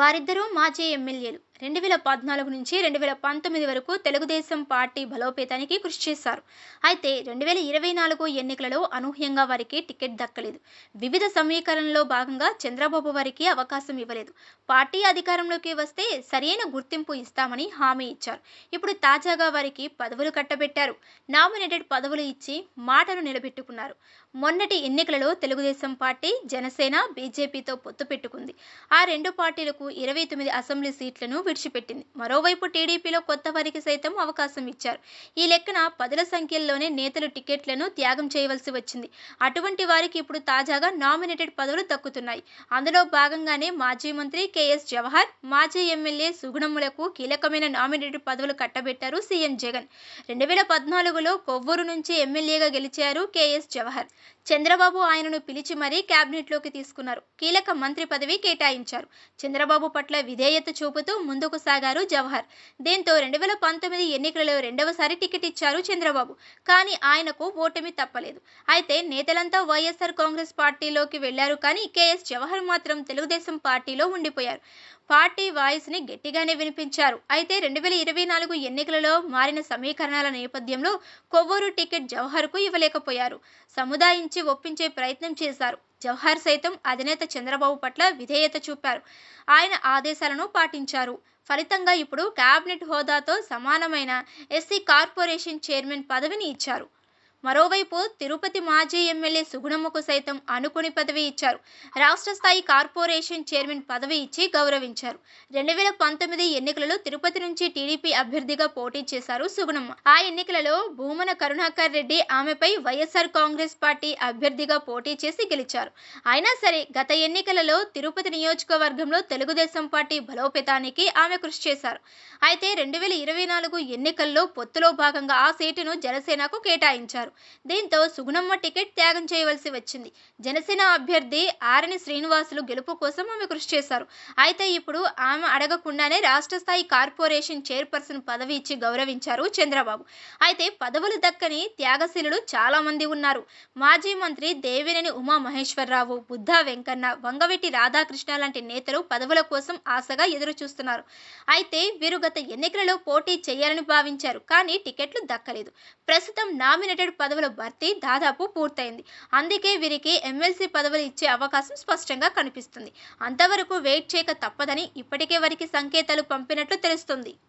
వారిద్దరూ మాజీ ఎమ్మెల్యేలు. 2014 నుంచి 2019 వరకు తెలుగుదేశం పార్టీ బలోపేతానికి కృషి చేశారు. అయితే 2024 ఎన్నికలలో అనూహ్యంగా వారికి టికెట్ దక్కలేదు. వివిధ సమీకరణల్లో భాగంగా చంద్రబాబు వారికి అవకాశం ఇవ్వలేదు. పార్టీ అధికారంలోకి వస్తే సరైన గుర్తింపు ఇస్తామని హామీ ఇచ్చారు. ఇప్పుడు తాజాగా వారికి పదవులు కట్టబెట్టారు. నామినేటెడ్ పదవులు ఇచ్చి మాటను నిలబెట్టుకున్నారు. మొన్నటి ఎన్నికలలో తెలుగుదేశం పార్టీ, జనసేన, బీజేపీతో పొత్తు పెట్టుకుంది. ఆ రెండు పార్టీలకు 29 అసెంబ్లీ సీట్లను విడిచిపెట్టింది. మరోవైపు టీడీపీలో కొత్త వారికి సైతం అవకాశం ఇచ్చారు. ఈ లెక్కన పదుల సంఖ్యలోనే నేతలు టికెట్లను త్యాగం చేయవలసి వచ్చింది. అటువంటి వారికి ఇప్పుడు తాజాగా నామినేటెడ్ పదవులు దక్కుతున్నాయి. అందులో భాగంగానే మాజీ మంత్రి కేఎస్ జవహర్, మాజీ ఎమ్మెల్యే సుగుణమ్ములకు కీలకమైన నామినేటెడ్ పదవులు కట్టబెట్టారు సీఎం జగన్. 2014లో కొవ్వూరు నుంచి ఎమ్మెల్యేగా గెలిచారు కేఎస్ జవహర్. చంద్రబాబు ఆయనను పిలిచి మరీ క్యాబినెట్లోకి తీసుకున్నారు. కీలక మంత్రి పదవి కేటాయించారు. చంద్రబాబు పట్ల విధేయత చూపుతూ ముందుకు సాగారు జవహర్. దీంతో 2019 ఎన్నికలలో రెండవసారి టికెట్ ఇచ్చారు చంద్రబాబు. కానీ ఆయనకు ఓటమి తప్పలేదు. అయితే నేతలంతా వైఎస్ఆర్ కాంగ్రెస్ పార్టీలోకి వెళ్లారు. కానీ కేఎస్ జవహర్ మాత్రం తెలుగుదేశం పార్టీలో ఉండిపోయారు. పార్టీ వాయిస్ని గట్టిగానే వినిపించారు. అయితే 2024 ఎన్నికలలో మారిన సమీకరణాల నేపథ్యంలో కొవ్వూరు టికెట్ జవహర్కు ఇవ్వలేకపోయారు. సముదాయించి ఒప్పించే ప్రయత్నం చేశారు. జవహర్ సైతం అధినేత చంద్రబాబు పట్ల విధేయత చూపారు. ఆయన ఆదేశాలను పాటించారు. ఫలితంగా ఇప్పుడు కేబినెట్ హోదాతో సమానమైన ఎస్సీ కార్పొరేషన్ చైర్మన్ పదవిని ఇచ్చారు. మరోవైపు తిరుపతి మాజీ ఎమ్మెల్యే సుగుణమ్మకు సైతం అనుకోని పదవి ఇచ్చారు. రాష్ట్ర స్థాయి కార్పొరేషన్ చైర్మన్ పదవి ఇచ్చి గౌరవించారు. 2019 ఎన్నికలలో తిరుపతి నుంచి టీడీపీ అభ్యర్థిగా పోటీ చేశారు సుగుణమ్మ. ఆ ఎన్నికలలో భూమన కరుణాకర్ రెడ్డి ఆమెపై వైఎస్ఆర్ కాంగ్రెస్ పార్టీ అభ్యర్థిగా పోటీ చేసి గెలిచారు. అయినా సరే గత ఎన్నికలలో తిరుపతి నియోజకవర్గంలో తెలుగుదేశం పార్టీ బలోపేతానికి ఆమె కృషి చేశారు. అయితే 2024 ఎన్నికల్లో పొత్తులో భాగంగా ఆ సీటును జనసేనకు కేటాయించారు. దీంతో సుగుణమ్మ టికెట్ త్యాగం చేయవలసి వచ్చింది. జనసేన అభ్యర్థి ఆరణి శ్రీనివాసులు గెలుపు కోసం ఆమె కృషి చేశారు. అయితే ఇప్పుడు ఆమె అడగకుండానే రాష్ట్ర స్థాయి కార్పొరేషన్ చైర్పర్సన్ పదవి ఇచ్చి గౌరవించారు చంద్రబాబు. అయితే పదవులు దక్కని త్యాగశీలులు చాలా మంది ఉన్నారు. మాజీ మంత్రి దేవినేని ఉమామహేశ్వరరావు, బుద్ధా వెంకన్న, వంగవీటి రాధాకృష్ణ లాంటి నేతలు పదవుల కోసం ఆశగా ఎదురు చూస్తున్నారు. అయితే వీరు గత ఎన్నికలలో పోటీ చేయాలని భావించారు. కానీ టికెట్లు దక్కలేదు. ప్రస్తుతం నామినేటెడ్ పదవుల భర్తీ దాదాపు పూర్తయింది. అందుకే వీరికి ఎమ్మెల్సీ పదవులు ఇచ్చే అవకాశం స్పష్టంగా కనిపిస్తుంది. అంతవరకు వెయిట్ చేయక తప్పదని ఇప్పటికే వారికి సంకేతాలు పంపినట్లు తెలుస్తుంది.